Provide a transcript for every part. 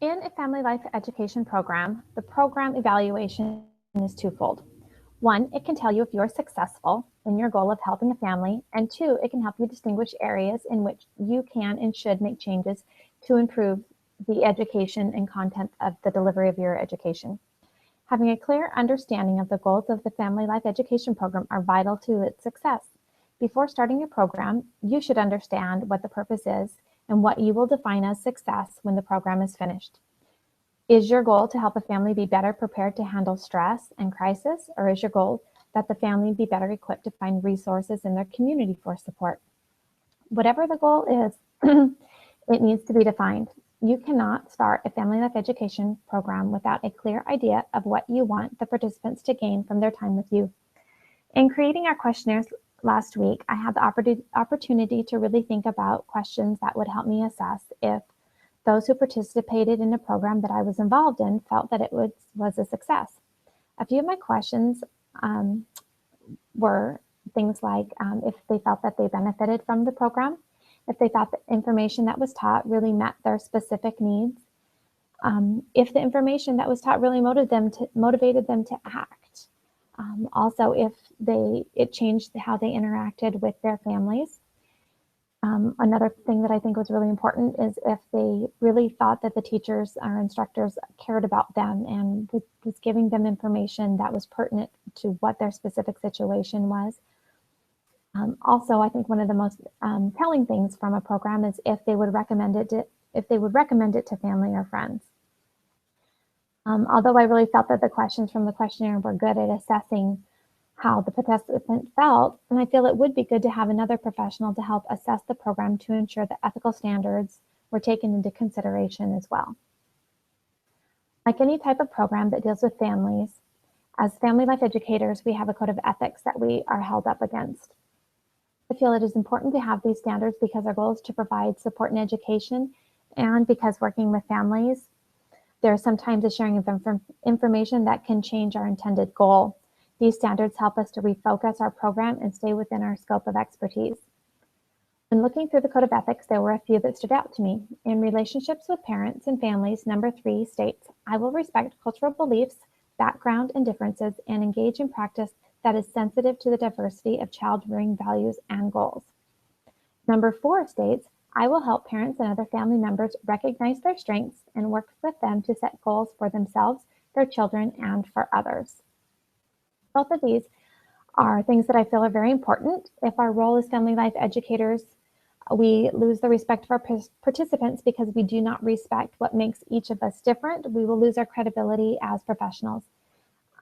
In a family life education program, the program evaluation is twofold. One, it can tell you if you're successful in your goal of helping a family, and two, it can help you distinguish areas in which you can and should make changes to improve the education and content of the delivery of your education. Having a clear understanding of the goals of the Family Life Education Program are vital to its success. Before starting your program, you should understand what the purpose is and what you will define as success when the program is finished. Is your goal to help a family be better prepared to handle stress and crisis, or is your goal that the family be better equipped to find resources in their community for support? Whatever the goal is, it needs to be defined. You cannot start a family life education program without a clear idea of what you want the participants to gain from their time with you. In creating our questionnaires last week, I had the opportunity to really think about questions that would help me assess if those who participated in a program that I was involved in felt that it was a success. A few of my questions were things like if they felt that they benefited from the program, if they thought the information that was taught really met their specific needs, if the information that was taught really motivated them to act. Also, if it changed how they interacted with their families. Another thing that I think was really important is if they really thought that the teachers or instructors cared about them and was giving them information that was pertinent to what their specific situation was. Also, I think one of the most telling things from a program is if they would recommend it to family or friends. Although I really felt that the questions from the questionnaire were good at assessing how the participant felt, and I feel it would be good to have another professional to help assess the program to ensure that ethical standards were taken into consideration as well. Like any type of program that deals with families, as family life educators, we have a code of ethics that we are held up against. I feel it is important to have these standards because our goal is to provide support and education, and because working with families, there is sometimes a sharing of information that can change our intended goal. These standards help us to refocus our program and stay within our scope of expertise. When looking through the Code of Ethics, there were a few that stood out to me. In relationships with parents and families, number 3 states, I will respect cultural beliefs, background, and differences, and engage in practice that is sensitive to the diversity of child-rearing values and goals. Number 4 states, I will help parents and other family members recognize their strengths and work with them to set goals for themselves, their children, and for others. Both of these are things that I feel are very important. If our role as family life educators, we lose the respect of our participants because we do not respect what makes each of us different, we will lose our credibility as professionals.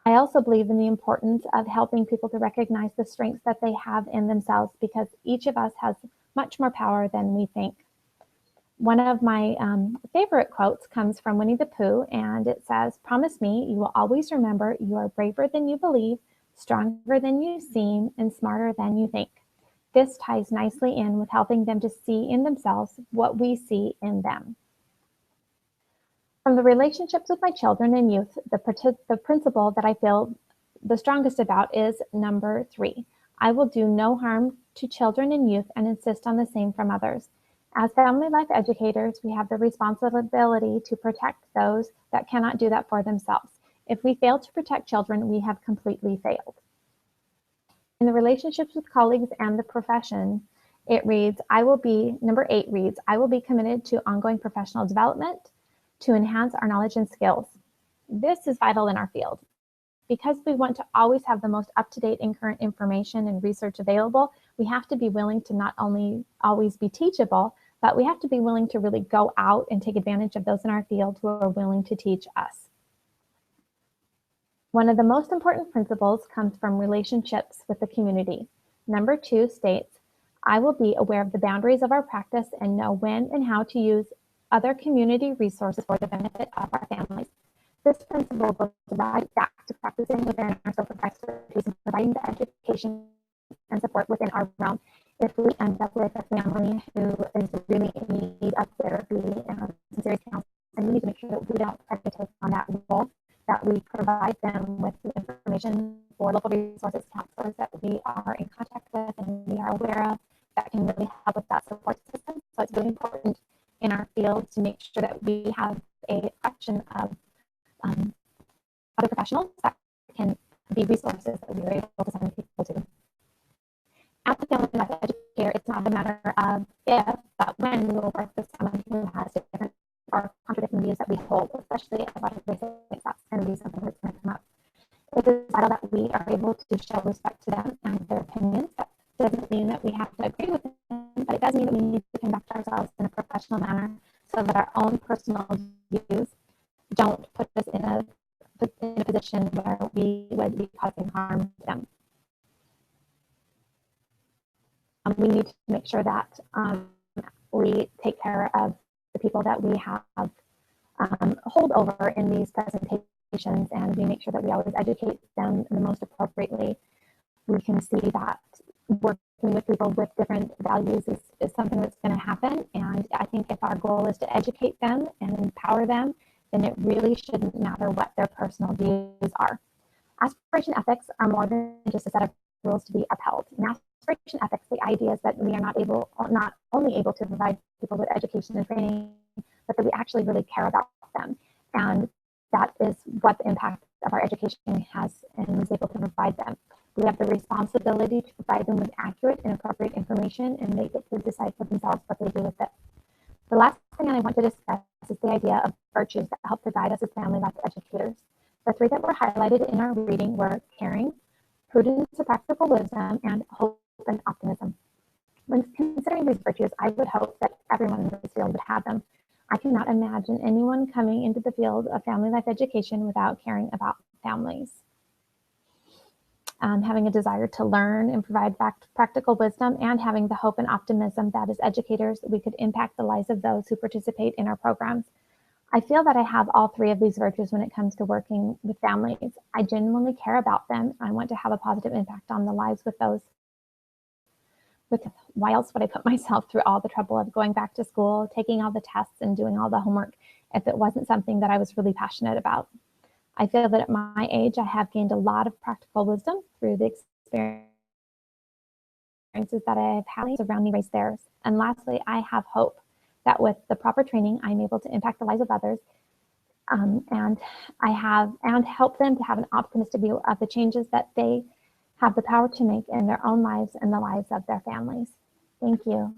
I also believe in the importance of helping people to recognize the strengths that they have in themselves because each of us has much more power than we think. One of my favorite quotes comes from Winnie the Pooh, and it says, "Promise me you will always remember you are braver than you believe, stronger than you seem, and smarter than you think." This ties nicely in with helping them to see in themselves what we see in them. From the relationships with my children and youth, the principle that I feel the strongest about is number 3. I will do no harm to children and youth and insist on the same from others. As family life educators, we have the responsibility to protect those that cannot do that for themselves. If we fail to protect children, we have completely failed. In the relationships with colleagues and the profession, it reads, number 8 reads, I will be committed to ongoing professional development to enhance our knowledge and skills. This is vital in our field. Because we want to always have the most up-to-date and current information and research available, we have to be willing to not only always be teachable, but we have to be willing to really go out and take advantage of those in our field who are willing to teach us. One of the most important principles comes from relationships with the community. Number 2 states, I will be aware of the boundaries of our practice and know when and how to use other community resources for the benefit of our families. This principle goes right back to practicing within our scope of expertise and providing the education and support within our realm. If we end up with a family who is really in need of therapy and some serious counseling, we need to make sure that we don't try to take on that role, that we provide them with the information for local resources, counselors that we are in contact with and we are aware of that can really help with that support system. So it's really important in our field to make sure that we have a selection of other professionals that can be resources that we are able to send people to. As a family life educator, it's not a matter of if, but when we will work with someone who has different or contradicting views that we hold, especially about race. That's going to be something that's going to come up. It is vital that we are able to show respect to them and their opinions. That doesn't mean that we have to agree with them, but it does mean that we need to conduct ourselves in a professional manner so that our own personal views don't put us in a position where we would be causing harm to them. We need to make sure that we take care of the people that we have hold over in these presentations, and we make sure that we always educate them the most appropriately. We can see that working with people with different values is something that's going to happen, and I think if our goal is to educate them and empower them, then it really shouldn't matter what their personal views are. Aspiration ethics are more than just a set of rules to be upheld. In aspiration ethics, the idea is that we are not only able to provide people with education and training, but that we actually really care about them. And that is what the impact of our education has and is able to provide them. We have the responsibility to provide them with accurate and appropriate information, and they get to decide for themselves what they do with it. The last thing I want to discuss is the idea of virtues that help to guide us as family life educators. The three that were highlighted in our reading were caring, prudence or practical wisdom, and hope and optimism. When considering these virtues, I would hope that everyone in this field would have them. I cannot imagine anyone coming into the field of family life education without caring about families. Having a desire to learn and provide practical wisdom, and having the hope and optimism that as educators, we could impact the lives of those who participate in our programs. I feel that I have all three of these virtues when it comes to working with families. I genuinely care about them. I want to have a positive impact on the lives with those. Why else would I put myself through all the trouble of going back to school, taking all the tests, and doing all the homework if it wasn't something that I was really passionate about? I feel that at my age, I have gained a lot of practical wisdom through the experiences that I've had around me raise theirs. And lastly, I have hope that with the proper training, I'm able to impact the lives of others, and help them to have an optimistic view of the changes that they have the power to make in their own lives and the lives of their families. Thank you.